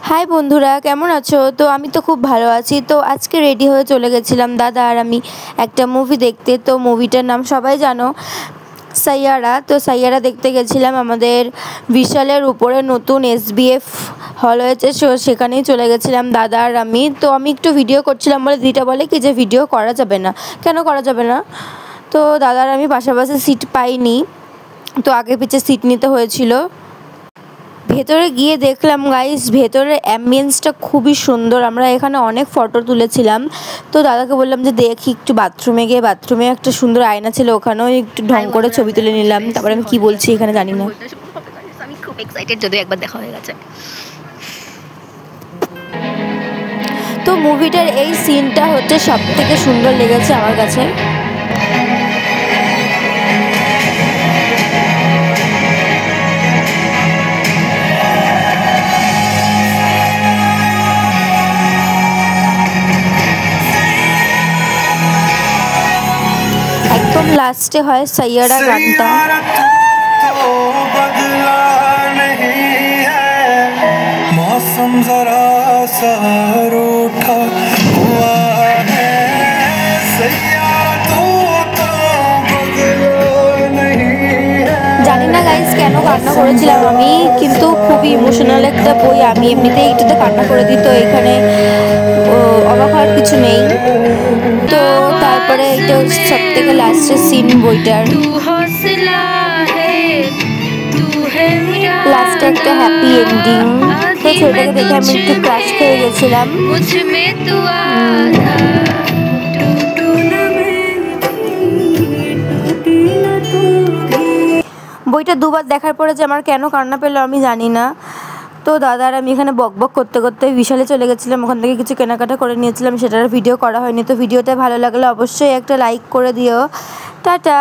High বন্ধুরা, কেমন আছো? তো আমি তো খুব ভালো আছি। তো আজকে রেডি হয়ে চলে গেছিলাম দাদা আর আমি একটা মুভি দেখতে। তো মুভিটার নাম সবাই জানো, সাইয়ারা। তো সাইয়ারা দেখতে গেছিলাম আমাদের বিশালের উপরে নতুন SBF হল হয়েছে, সেখানেই চলে গেছিলাম দাদা আর আমি। তো আমি একটু ভিডিও করছিলাম বলে দিদিটা বলে কি যে ভিডিও করা যাবে না। কেন করা যাবে না? তো দাদা আর আমি পাশাপাশি সিট পাইনি, তো আগে পিছে সিট নিতে হয়েছিল। ভেতরে গিয়ে দেখলাম গাইস, ভেতরের অ্যাম্বিয়েন্সটা খুবই সুন্দর। আমরা এখানে অনেক ফটো তুলেছিলাম। তো দাদাকে বললাম যে দেখি একটু বাথরুমে গিয়ে, বাথরুমে একটা সুন্দর আয়না ছিল, ওখানেও একটু ঢং করে ছবি তুলে নিলাম। তারপরে আমি কি বলছি এখানে জানি না। আমি খুব এক্সাইটেড, যদিও একবার দেখা হয়ে গেছে। তো মুভিটার এই সিনটা হচ্ছে সব থেকে সুন্দর লেগেছে আমার কাছে। একদম লাস্টে হয় সাইয়ারা গানটা। मौसम जरा सा रूठा हुआ है, सैयारा तो बदला नहीं है। জানি না গাইস কেন কান্না করেছিলাম আমি, কিন্তু খুবই ইমোশনাল একটা বই। আমি এমনিতেই একটুতে কান্না করে দিই, তো এখানে অবাক হওয়ার কিছু নেই। তো তারপরে এটা সব থেকে লাস্টের সিন বইটার। লাস্টে একটা হ্যাপি এন্ডিং। তো ছেলেটাকে দেখে আমি একটু ক্রাশ খেয়ে গেছিলাম। বইটা দুবার দেখার পরে যে আমার কেন কান্না পেলো আমি জানি না। তো দাদার আমি এখানে বকবক করতে করতে বিশালে চলে গেছিলাম, ওখান থেকে কিছু কেনাকাটা করে নিয়েছিলাম, সেটার ভিডিও করা হয়নি। তো ভিডিওটা ভালো লাগলে অবশ্যই একটা লাইক করে দিও। টাটা।